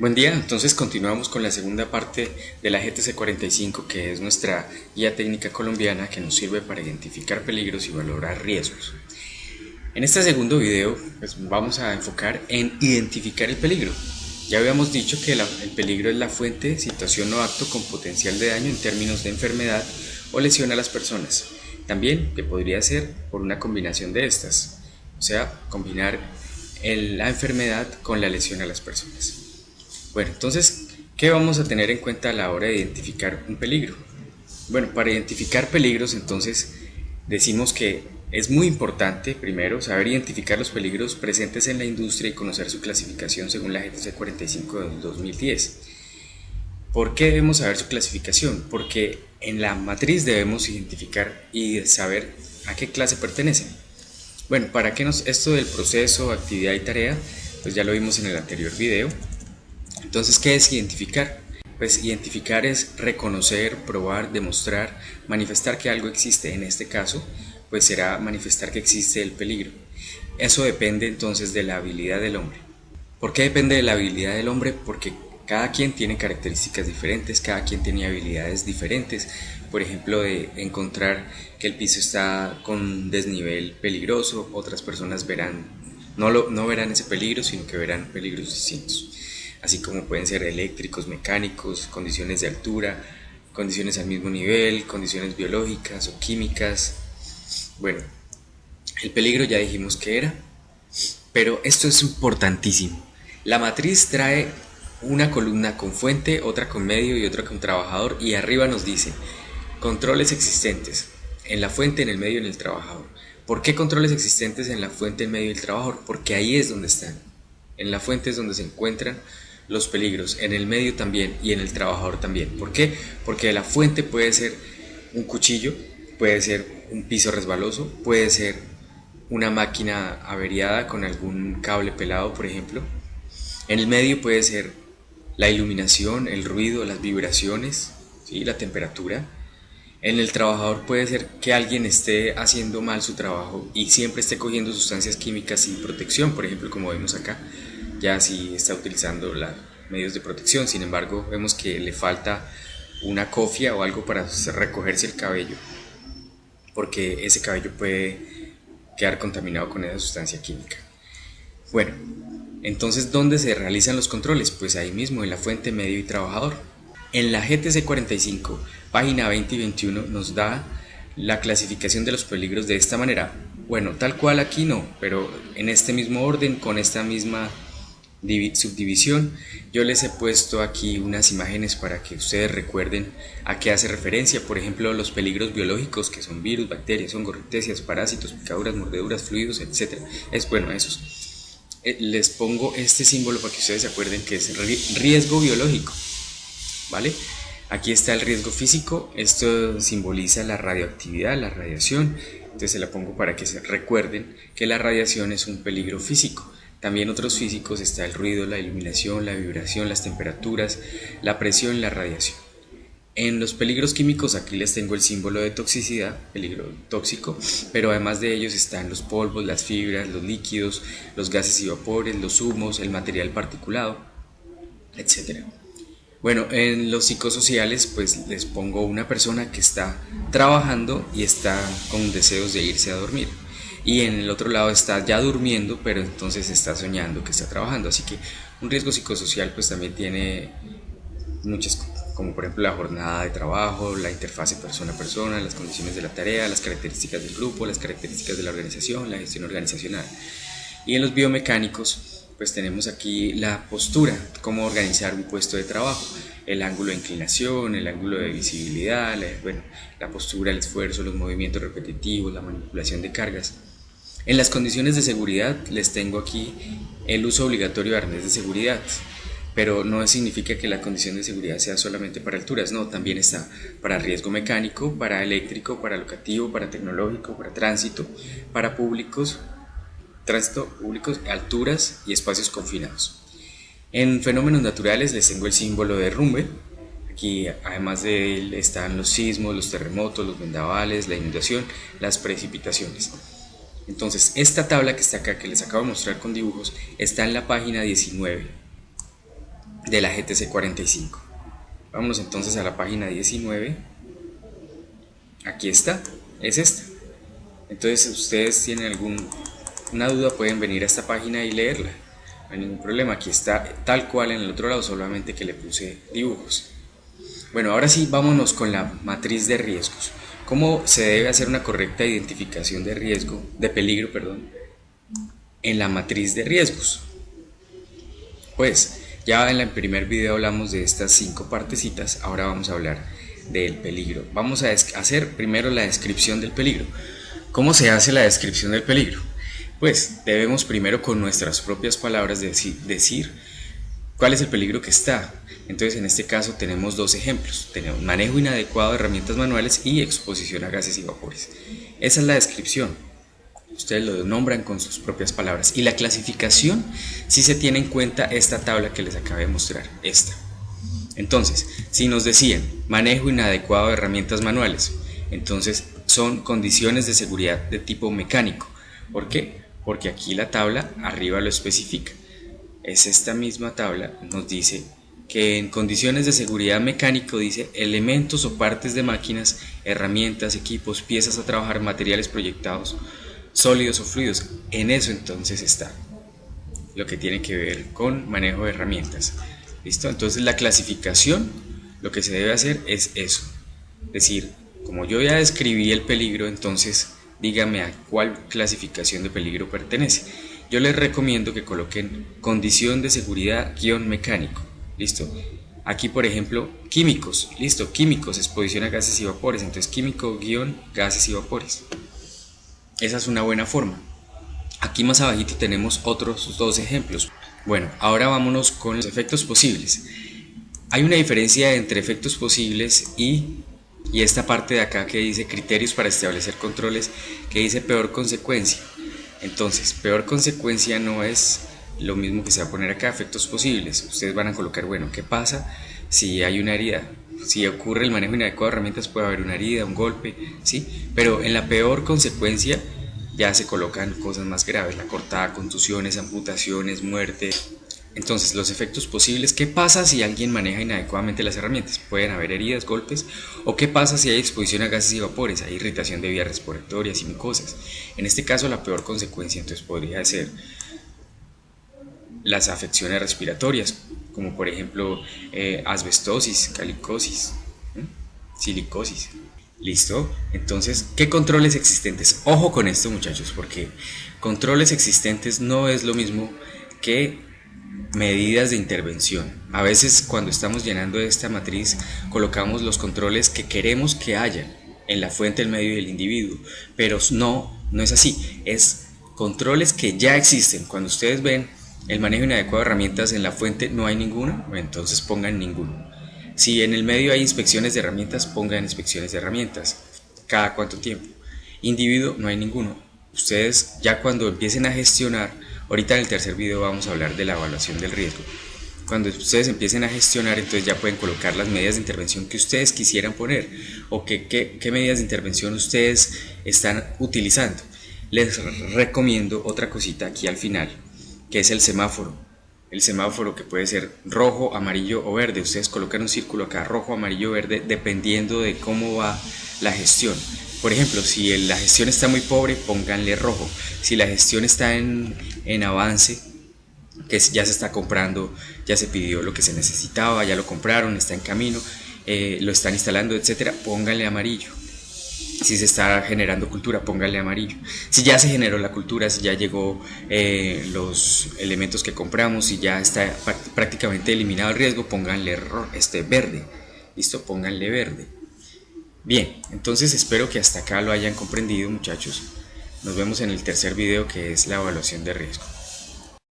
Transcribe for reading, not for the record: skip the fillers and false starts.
Buen día, entonces continuamos con la segunda parte de la GTC 45, que es nuestra guía técnica colombiana que nos sirve para identificar peligros y valorar riesgos. En este segundo video pues, vamos a enfocar en identificar el peligro. Ya habíamos dicho que el peligro es la fuente, situación o acto con potencial de daño en términos de enfermedad o lesión a las personas. También que podría ser por una combinación de estas, o sea, combinar la enfermedad con la lesión a las personas. Bueno, entonces, ¿qué vamos a tener en cuenta a la hora de identificar un peligro? Bueno, para identificar peligros, entonces, decimos que es muy importante, primero, saber identificar los peligros presentes en la industria y conocer su clasificación según la GTC 45 del 2010. ¿Por qué debemos saber su clasificación? Porque en la matriz debemos identificar y saber a qué clase pertenecen. Bueno, ¿para qué esto del proceso, actividad y tarea? Pues ya lo vimos en el anterior video. Entonces, ¿qué es identificar? Pues identificar es reconocer, probar, demostrar, manifestar que algo existe. En este caso, pues será manifestar que existe el peligro. Eso depende entonces de la habilidad del hombre. ¿Por qué depende de la habilidad del hombre? Porque cada quien tiene características diferentes, cada quien tiene habilidades diferentes. Por ejemplo, de encontrar que el piso está con desnivel peligroso, otras personas no verán ese peligro, sino que verán peligros distintos. Así como pueden ser eléctricos, mecánicos, condiciones de altura, condiciones al mismo nivel, condiciones biológicas o químicas. Bueno, el peligro ya dijimos que era, pero esto es importantísimo. La matriz trae una columna con fuente, otra con medio y otra con trabajador, y arriba nos dice controles existentes en la fuente, en el medio y en el trabajador. ¿Por qué controles existentes en la fuente, el medio y el trabajador? Porque ahí es donde están. En la fuente es donde se encuentran los peligros, en el medio también y en el trabajador también. ¿Por qué? Porque la fuente puede ser un cuchillo, puede ser un piso resbaloso, puede ser una máquina averiada con algún cable pelado, por ejemplo. En el medio puede ser la iluminación, el ruido, las vibraciones, ¿sí? La temperatura. En el trabajador puede ser que alguien esté haciendo mal su trabajo y siempre esté cogiendo sustancias químicas sin protección, por ejemplo, como vemos acá, ya si está utilizando medios de protección. Sin embargo, vemos que le falta una cofia o algo para recogerse el cabello, porque ese cabello puede quedar contaminado con esa sustancia química. Bueno, entonces, ¿dónde se realizan los controles? Pues ahí mismo, en la fuente, medio y trabajador. En la GTC 45, página 20 y 21, nos da la clasificación de los peligros de esta manera. Bueno, tal cual aquí no, pero en este mismo orden, con esta misma subdivisión, yo les he puesto aquí unas imágenes para que ustedes recuerden a qué hace referencia. Por ejemplo, los peligros biológicos, que son virus, bacterias, hongos, rictesias, parásitos, picaduras, mordeduras, fluidos, etc. Esos. Les pongo este símbolo para que ustedes se acuerden que es riesgo biológico, ¿vale? Aquí está el riesgo físico, esto simboliza la radioactividad, la radiación. Entonces se la pongo para que se recuerden que la radiación es un peligro físico. También otros físicos está el ruido, la iluminación, la vibración, las temperaturas, la presión, la radiación. En los peligros químicos aquí les tengo el símbolo de toxicidad, peligro tóxico, pero además de ellos están los polvos, las fibras, los líquidos, los gases y vapores, los humos, el material particulado, etc. Bueno, en los psicosociales pues les pongo una persona que está trabajando y está con deseos de irse a dormir. Y en el otro lado está ya durmiendo, pero entonces está soñando que está trabajando. Así que un riesgo psicosocial pues también tiene muchas cosas, como por ejemplo la jornada de trabajo, la interfase persona-persona, las condiciones de la tarea, las características del grupo, las características de la organización, la gestión organizacional. Y en los biomecánicos pues tenemos aquí la postura, cómo organizar un puesto de trabajo, el ángulo de inclinación, el ángulo de visibilidad, la postura, el esfuerzo, los movimientos repetitivos, la manipulación de cargas. En las condiciones de seguridad les tengo aquí el uso obligatorio de arnés de seguridad, pero no significa que la condición de seguridad sea solamente para alturas, no, también está para riesgo mecánico, para eléctrico, para locativo, para tecnológico, para tránsito públicos, alturas y espacios confinados. En fenómenos naturales les tengo el símbolo de derrumbe. Aquí además de él están los sismos, los terremotos, los vendavales, la inundación, las precipitaciones. Entonces, esta tabla que está acá, que les acabo de mostrar con dibujos, está en la página 19 de la GTC 45. Vámonos entonces a la página 19. Aquí está, es esta. Entonces, si ustedes tienen alguna duda, pueden venir a esta página y leerla. No hay ningún problema, aquí está tal cual en el otro lado, solamente que le puse dibujos. Bueno, ahora sí, vámonos con la matriz de riesgos. ¿Cómo se debe hacer una correcta identificación de riesgo, de peligro, perdón, en la matriz de riesgos? Pues ya en el primer video hablamos de estas 5 partecitas, ahora vamos a hablar del peligro. Vamos a hacer primero la descripción del peligro. ¿Cómo se hace la descripción del peligro? Pues debemos primero con nuestras propias palabras decir cuál es el peligro que está. Entonces en este caso tenemos 2 ejemplos. Tenemos manejo inadecuado de herramientas manuales y exposición a gases y vapores. Esa es la descripción. Ustedes lo nombran con sus propias palabras. Y la clasificación, si se tiene en cuenta esta tabla que les acabé de mostrar, esta. Entonces, si nos decían manejo inadecuado de herramientas manuales, entonces son condiciones de seguridad de tipo mecánico. ¿Por qué? Porque aquí la tabla arriba lo especifica. Es esta misma tabla, nos dice que en condiciones de seguridad mecánico dice elementos o partes de máquinas, herramientas, equipos, piezas a trabajar, materiales proyectados, sólidos o fluidos. En eso entonces está lo que tiene que ver con manejo de herramientas. ¿Listo? Entonces la clasificación, lo que se debe hacer es eso. Es decir, como yo ya describí el peligro, entonces dígame a cuál clasificación de peligro pertenece. Yo les recomiendo que coloquen condición de seguridad guión mecánico. ¿Listo? Aquí por ejemplo químicos. ¿Listo? Químicos, exposición a gases y vapores. Entonces químico guión gases y vapores. Esa es una buena forma. Aquí más abajito tenemos otros 2 ejemplos. Bueno, ahora vámonos con los efectos posibles. Hay una diferencia entre efectos posibles y esta parte de acá que dice criterios para establecer controles, que dice peor consecuencia. Entonces, peor consecuencia no es lo mismo que se va a poner acá, efectos posibles. Ustedes van a colocar, bueno, ¿qué pasa si hay una herida? Si ocurre el manejo inadecuado de herramientas, puede haber una herida, un golpe, ¿sí? Pero en la peor consecuencia ya se colocan cosas más graves, la cortada, contusiones, amputaciones, muerte. Entonces, los efectos posibles, ¿qué pasa si alguien maneja inadecuadamente las herramientas? Pueden haber heridas, golpes, o ¿qué pasa si hay exposición a gases y vapores? Hay irritación de vías respiratorias y mucosas. En este caso, la peor consecuencia entonces podría ser las afecciones respiratorias, como por ejemplo asbestosis, calicosis, silicosis. ¿Listo? Entonces, ¿qué controles existentes? Ojo con esto, muchachos, porque controles existentes no es lo mismo que medidas de intervención. A veces cuando estamos llenando esta matriz colocamos los controles que queremos que haya en la fuente, el medio y el individuo, pero no es así. Es controles que ya existen. Cuando ustedes ven el manejo inadecuado de herramientas en la fuente no hay ninguno, entonces pongan ninguno. Si en el medio hay inspecciones de herramientas, pongan inspecciones de herramientas. ¿Cada cuánto tiempo? Individuo, no hay ninguno. Ustedes ya cuando empiecen a gestionar, ahorita en el tercer video vamos a hablar de la evaluación del riesgo. Cuando ustedes empiecen a gestionar, entonces ya pueden colocar las medidas de intervención que ustedes quisieran poner o qué medidas de intervención ustedes están utilizando. Les recomiendo otra cosita aquí al final, que es el semáforo. El semáforo que puede ser rojo, amarillo o verde. Ustedes colocan un círculo acá, rojo, amarillo, verde, dependiendo de cómo va la gestión. Por ejemplo, si la gestión está muy pobre, pónganle rojo. Si la gestión está en avance, que ya se está comprando, ya se pidió lo que se necesitaba, ya lo compraron, está en camino, lo están instalando, etcétera, pónganle amarillo. Si se está generando cultura, pónganle amarillo. Si ya se generó la cultura, si ya llegó los elementos que compramos, si ya está prácticamente eliminado el riesgo, pónganle verde. ¿Listo? Pónganle verde. Bien, entonces espero que hasta acá lo hayan comprendido, muchachos. Nos vemos en el tercer video, que es la evaluación de riesgo.